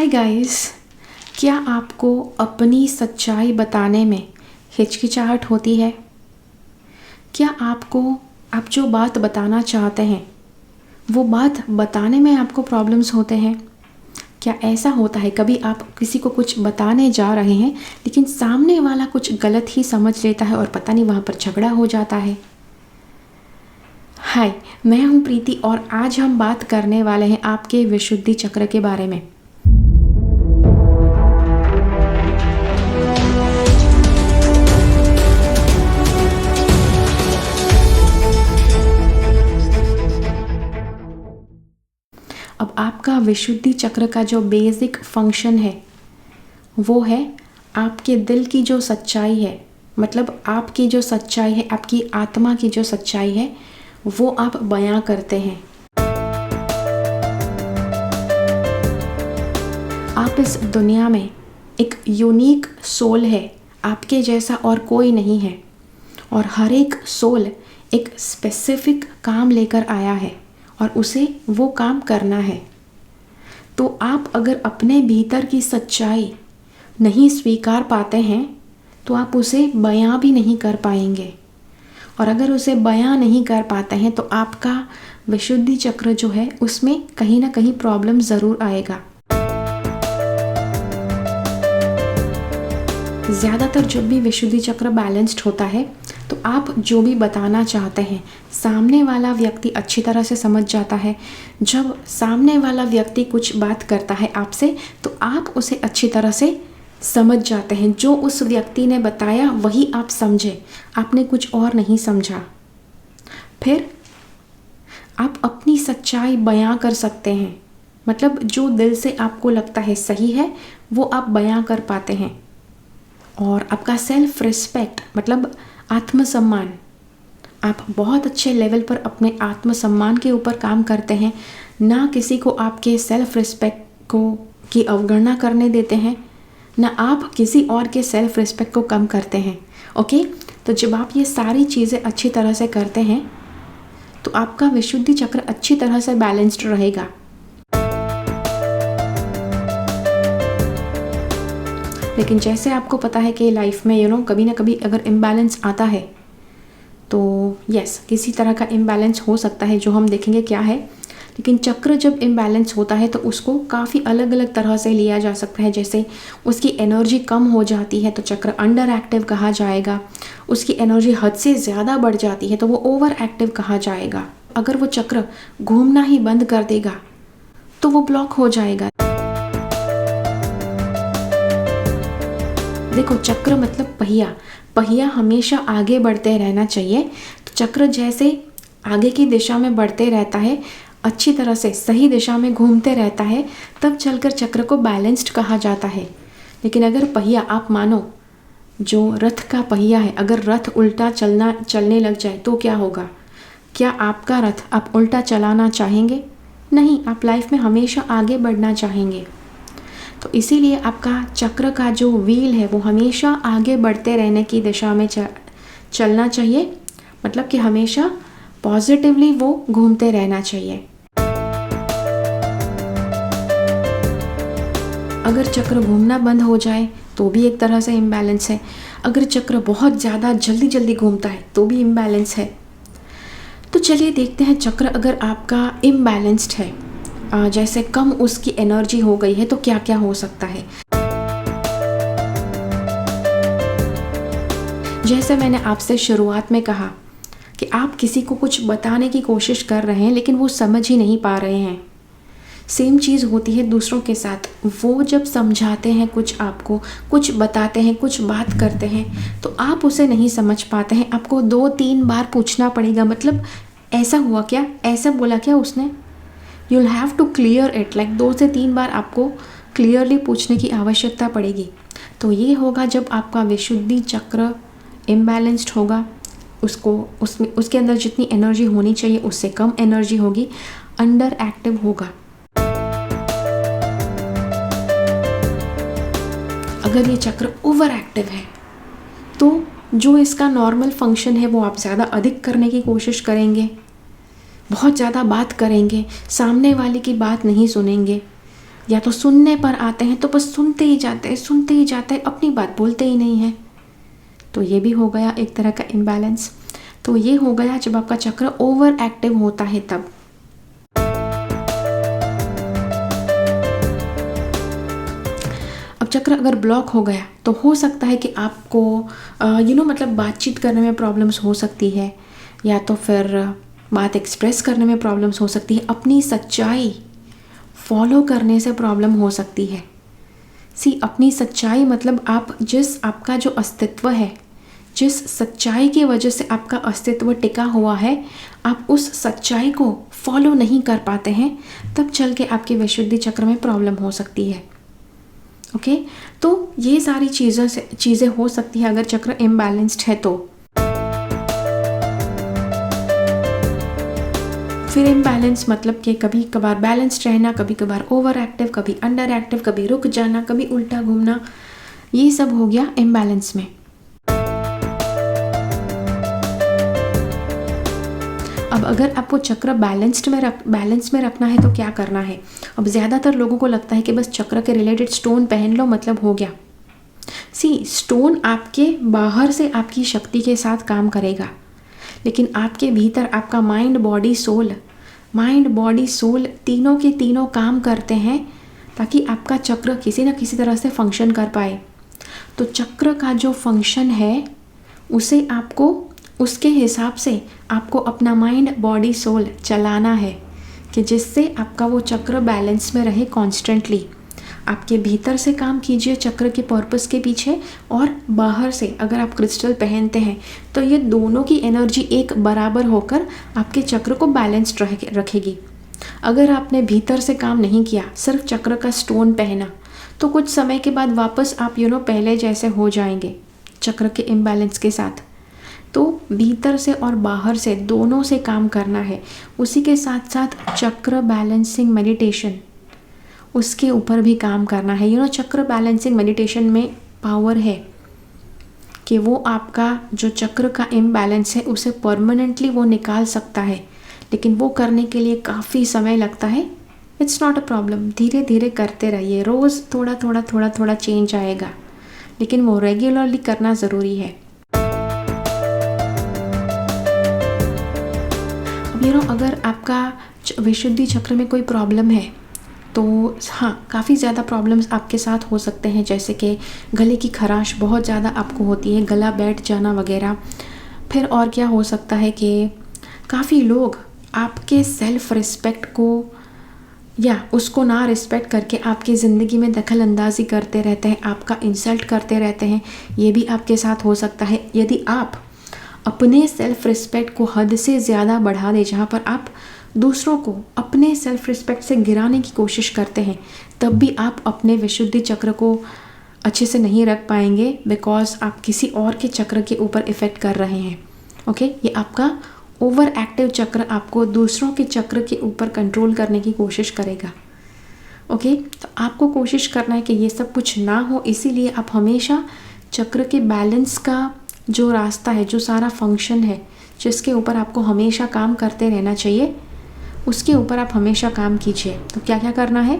Hi guys, क्या आपको अपनी सच्चाई बताने में हिचकिचाहट होती है? क्या आप जो बात बताना चाहते हैं वो बात बताने में आपको प्रॉब्लम्स होते हैं? क्या ऐसा होता है कभी आप किसी को कुछ बताने जा रहे हैं लेकिन सामने वाला कुछ गलत ही समझ लेता है और पता नहीं वहाँ पर झगड़ा हो जाता है? हाय, मैं हूँ प्रीति और आज हम बात करने वाले हैं आपके विशुद्धि चक्र के बारे में। अब आपका विशुद्धि चक्र का जो बेसिक फंक्शन है वो है आपके दिल की जो सच्चाई है, मतलब आपकी जो सच्चाई है, आपकी आत्मा की जो सच्चाई है वो आप बयां करते हैं। आप इस दुनिया में एक यूनिक सोल है, आपके जैसा और कोई नहीं है और हर एक सोल एक स्पेसिफिक काम लेकर आया है और उसे वो काम करना है। तो आप अगर अपने भीतर की सच्चाई नहीं स्वीकार पाते हैं तो आप उसे बयां भी नहीं कर पाएंगे और अगर उसे बयां नहीं कर पाते हैं तो आपका विशुद्धि चक्र जो है उसमें कहीं ना कहीं प्रॉब्लम ज़रूर आएगा। ज़्यादातर जब भी विशुद्धि चक्र बैलेंस्ड होता है तो आप जो भी बताना चाहते हैं सामने वाला व्यक्ति अच्छी तरह से समझ जाता है। जब सामने वाला व्यक्ति कुछ बात करता है आपसे तो आप उसे अच्छी तरह से समझ जाते हैं। जो उस व्यक्ति ने बताया वही आप समझे, आपने कुछ और नहीं समझा। फिर आप अपनी सच्चाई बयां कर सकते हैं, मतलब जो दिल से आपको लगता है सही है वो आप बयां कर पाते हैं। और आपका सेल्फ रिस्पेक्ट मतलब आत्मसम्मान, आप बहुत अच्छे लेवल पर अपने आत्मसम्मान के ऊपर काम करते हैं, ना किसी को आपके सेल्फ रिस्पेक्ट को की अवगणना करने देते हैं, ना आप किसी और के सेल्फ रिस्पेक्ट को कम करते हैं। ओके, तो जब आप ये सारी चीज़ें अच्छी तरह से करते हैं तो आपका विशुद्धि चक्र अच्छी तरह से बैलेंस्ड रहेगा। लेकिन जैसे आपको पता है कि लाइफ में कभी ना कभी अगर इम्बैलेंस आता है तो यस, किसी तरह का इम्बैलेंस हो सकता है जो हम देखेंगे क्या है। लेकिन चक्र जब इम्बैलेंस होता है तो उसको काफ़ी अलग अलग तरह से लिया जा सकता है। जैसे उसकी एनर्जी कम हो जाती है तो चक्र अंडर एक्टिव कहा जाएगा। उसकी एनर्जी हद से ज़्यादा बढ़ जाती है तो वो ओवर एक्टिव कहा जाएगा। अगर वो चक्र घूमना ही बंद कर देगा तो वो ब्लॉक हो जाएगा। देखो, चक्र मतलब पहिया हमेशा आगे बढ़ते रहना चाहिए। तो चक्र जैसे आगे की दिशा में बढ़ते रहता है, अच्छी तरह से सही दिशा में घूमते रहता है, तब चलकर चक्र को बैलेंस्ड कहा जाता है। लेकिन अगर पहिया, आप मानो जो रथ का पहिया है, अगर रथ उल्टा चलने लग जाए तो क्या होगा? क्या आपका रथ आप उल्टा चलाना चाहेंगे? नहीं, आप लाइफ में हमेशा आगे बढ़ना चाहेंगे। तो इसीलिए आपका चक्र का जो व्हील है वो हमेशा आगे बढ़ते रहने की दिशा में चलना चाहिए, मतलब कि हमेशा पॉजिटिवली वो घूमते रहना चाहिए। अगर चक्र घूमना बंद हो जाए तो भी एक तरह से इम्बैलेंस है। अगर चक्र बहुत ज़्यादा जल्दी घूमता है तो भी इम्बैलेंस है। तो चलिए देखते हैं, चक्र अगर आपका इम्बैलेंस्ड है, जैसे कम उसकी एनर्जी हो गई है, तो क्या क्या हो सकता है। जैसे मैंने आपसे शुरुआत में कहा कि आप किसी को कुछ बताने की कोशिश कर रहे हैं लेकिन वो समझ ही नहीं पा रहे हैं। सेम चीज़ होती है दूसरों के साथ। वो जब समझाते हैं, कुछ आपको कुछ बताते हैं, कुछ बात करते हैं तो आप उसे नहीं समझ पाते हैं। आपको 2-3 बार पूछना पड़ेगा, मतलब ऐसा हुआ क्या, ऐसा बोला क्या उसने। You'll have to clear it, like 2 से 3 बार आपको क्लियरली पूछने की आवश्यकता पड़ेगी। तो ये होगा जब आपका विशुद्धि चक्र इम्बैलेंस्ड होगा, उसके अंदर जितनी एनर्जी होनी चाहिए उससे कम एनर्जी होगी, अंडर एक्टिव होगा। अगर ये चक्र ओवर एक्टिव है तो जो इसका नॉर्मल फंक्शन है वो आप ज़्यादा अधिक करने की कोशिश करेंगे, बहुत ज़्यादा बात करेंगे, सामने वाले की बात नहीं सुनेंगे, या तो सुनने पर आते हैं तो बस सुनते ही जाते हैं, अपनी बात बोलते ही नहीं हैं। तो ये भी हो गया एक तरह का इम्बैलेंस। तो ये हो गया जब आपका चक्र ओवर एक्टिव होता है तब। अब चक्र अगर ब्लॉक हो गया तो हो सकता है कि आपको मतलब बातचीत करने में प्रॉब्लम्स हो सकती है, या तो फिर बात एक्सप्रेस करने में प्रॉब्लम्स हो सकती है, अपनी सच्चाई फॉलो करने से प्रॉब्लम हो सकती है। अपनी सच्चाई मतलब आपका जो अस्तित्व है, जिस सच्चाई की वजह से आपका अस्तित्व टिका हुआ है, आप उस सच्चाई को फॉलो नहीं कर पाते हैं, तब चल के आपके विशुद्धि चक्र में प्रॉब्लम हो सकती है। ओके, तो ये सारी चीज़ें हो सकती है अगर चक्र इम्बैलेंस्ड है तो। फिर इम्बैलेंस मतलब कि कभी कभार बैलेंस्ड रहना, कभी कभार ओवर एक्टिव, कभी अंडर एक्टिव, कभी रुक जाना, कभी उल्टा घूमना, ये सब हो गया इम्बैलेंस में। अब अगर आपको चक्र बैलेंस में रखना है तो क्या करना है। अब ज़्यादातर लोगों को लगता है कि बस चक्र के रिलेटेड स्टोन पहन लो मतलब हो गया। स्टोन आपके बाहर से आपकी शक्ति के साथ काम करेगा, लेकिन आपके भीतर आपका माइंड बॉडी सोल तीनों के तीनों काम करते हैं ताकि आपका चक्र किसी न किसी तरह से फंक्शन कर पाए। तो चक्र का जो फंक्शन है उसे आपको उसके हिसाब से आपको अपना माइंड बॉडी सोल चलाना है कि जिससे आपका वो चक्र बैलेंस में रहे कॉन्स्टेंटली। आपके भीतर से काम कीजिए चक्र के पर्पस के पीछे, और बाहर से अगर आप क्रिस्टल पहनते हैं तो ये दोनों की एनर्जी एक बराबर होकर आपके चक्र को बैलेंस्ड रखेगी। अगर आपने भीतर से काम नहीं किया, सिर्फ चक्र का स्टोन पहना, तो कुछ समय के बाद वापस आप पहले जैसे हो जाएंगे चक्र के इम्बैलेंस के साथ। तो भीतर से और बाहर से दोनों से काम करना है। उसी के साथ साथ चक्र बैलेंसिंग मेडिटेशन, उसके ऊपर भी काम करना है। चक्र बैलेंसिंग मेडिटेशन में पावर है कि वो आपका जो चक्र का इम्बैलेंस है उसे परमानेंटली वो निकाल सकता है, लेकिन वो करने के लिए काफ़ी समय लगता है। इट्स नॉट अ प्रॉब्लम, धीरे धीरे करते रहिए, रोज़ थोड़ा चेंज आएगा, लेकिन वो रेगुलरली करना ज़रूरी है। अगर आपका विशुद्धि चक्र में कोई प्रॉब्लम है तो हाँ, काफ़ी ज़्यादा प्रॉब्लम्स आपके साथ हो सकते हैं, जैसे कि गले की खराश बहुत ज़्यादा आपको होती है, गला बैठ जाना वगैरह। फिर और क्या हो सकता है कि काफ़ी लोग आपके सेल्फ रिस्पेक्ट को या उसको ना रिस्पेक्ट करके आपकी ज़िंदगी में दखल अंदाजी करते रहते हैं, आपका इंसल्ट करते रहते हैं। ये भी आपके साथ हो सकता है। यदि आप अपने सेल्फ रिस्पेक्ट को हद से ज़्यादा बढ़ा दें, जहाँ पर आप दूसरों को अपने सेल्फ रिस्पेक्ट से गिराने की कोशिश करते हैं, तब भी आप अपने विशुद्धि चक्र को अच्छे से नहीं रख पाएंगे, बिकॉज आप किसी और के चक्र के ऊपर इफ़ेक्ट कर रहे हैं। ओके, ये आपका ओवर एक्टिव चक्र आपको दूसरों के चक्र के ऊपर कंट्रोल करने की कोशिश करेगा। ओके, तो आपको कोशिश करना है कि ये सब कुछ ना हो, इसीलिए आप हमेशा चक्र के बैलेंस का जो रास्ता है, जो सारा फंक्शन है, जिसके ऊपर आपको हमेशा काम करते रहना चाहिए, उसके ऊपर आप हमेशा काम कीजिए। तो क्या क्या करना है,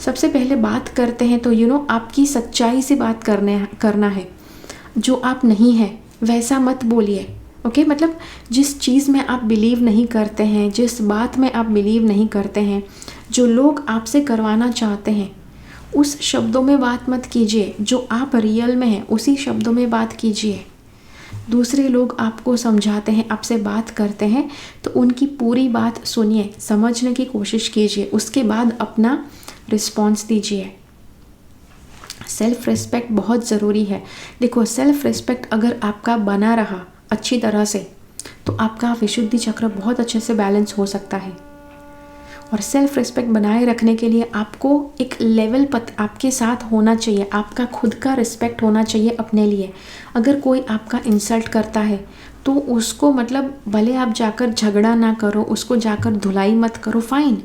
सबसे पहले बात करते हैं तो आपकी सच्चाई से बात करना है। जो आप नहीं है वैसा मत बोलिए। ओके, मतलब जिस चीज़ में आप बिलीव नहीं करते हैं, जिस बात में आप बिलीव नहीं करते हैं, जो लोग आपसे करवाना चाहते हैं, उस शब्दों में बात मत कीजिए। जो आप रियल में हैं उसी शब्दों में बात कीजिए। दूसरे लोग आपको समझाते हैं, आपसे बात करते हैं, तो उनकी पूरी बात सुनिए, समझने की कोशिश कीजिए, उसके बाद अपना रिस्पॉन्स दीजिए। सेल्फ रिस्पेक्ट बहुत ज़रूरी है। देखो, सेल्फ रिस्पेक्ट अगर आपका बना रहा अच्छी तरह से, तो आपका विशुद्धि चक्र बहुत अच्छे से बैलेंस हो सकता है। और सेल्फ रिस्पेक्ट बनाए रखने के लिए आपको एक लेवल आपके साथ होना चाहिए, आपका खुद का रिस्पेक्ट होना चाहिए अपने लिए। अगर कोई आपका इंसल्ट करता है तो उसको भले आप जाकर झगड़ा ना करो, उसको जाकर धुलाई मत करो, फाइन,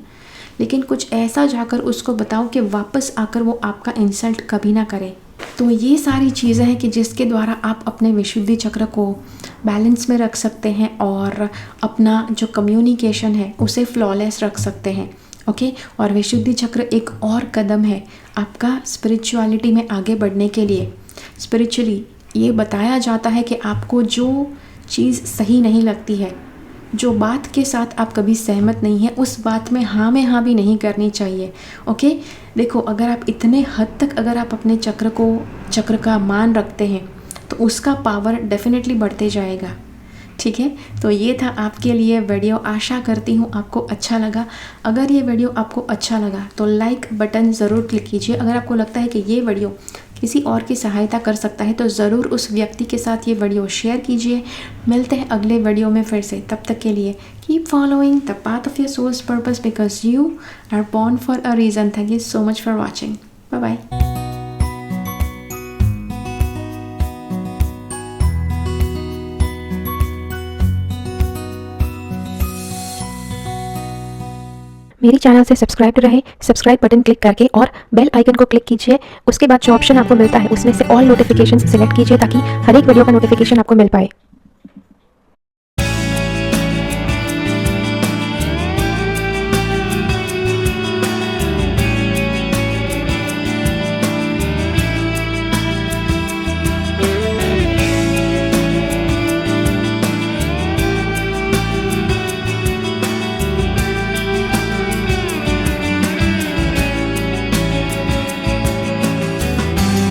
लेकिन कुछ ऐसा जाकर उसको बताओ कि वापस आकर वो आपका इंसल्ट कभी ना करे। तो ये सारी चीज़ें हैं कि जिसके द्वारा आप अपने विशुद्धि चक्र को बैलेंस में रख सकते हैं और अपना जो कम्युनिकेशन है उसे फ्लॉलेस रख सकते हैं। ओके। और विशुद्धि चक्र एक और कदम है आपका स्पिरिचुअलिटी में आगे बढ़ने के लिए। स्पिरिचुअली ये बताया जाता है कि आपको जो चीज़ सही नहीं लगती है, जो बात के साथ आप कभी सहमत नहीं हैं, उस बात में हाँ भी नहीं करनी चाहिए। ओके। देखो, अगर आप इतने हद तक अगर आप अपने चक्र का मान रखते हैं तो उसका पावर डेफिनेटली बढ़ते जाएगा। ठीक है, तो ये था आपके लिए वीडियो। आशा करती हूँ आपको अच्छा लगा। अगर ये वीडियो आपको अच्छा लगा तो लाइक बटन ज़रूर क्लिक कीजिए। अगर आपको लगता है कि ये वीडियो किसी और की सहायता कर सकता है तो ज़रूर उस व्यक्ति के साथ ये वीडियो शेयर कीजिए। मिलते हैं अगले वीडियो में फिर से। तब तक के लिए keep following the path of your soul's purpose because you are born for a reason. Thank you so much for watching. Bye bye. मेरी चैनल से सब्सक्राइब रहे, सब्सक्राइब बटन क्लिक करके और बेल आइकन को क्लिक कीजिए। उसके बाद जो ऑप्शन आपको मिलता है उसमें से ऑल नोटिफिकेशंस सिलेक्ट कीजिए ताकि हर एक वीडियो का नोटिफिकेशन आपको मिल पाए।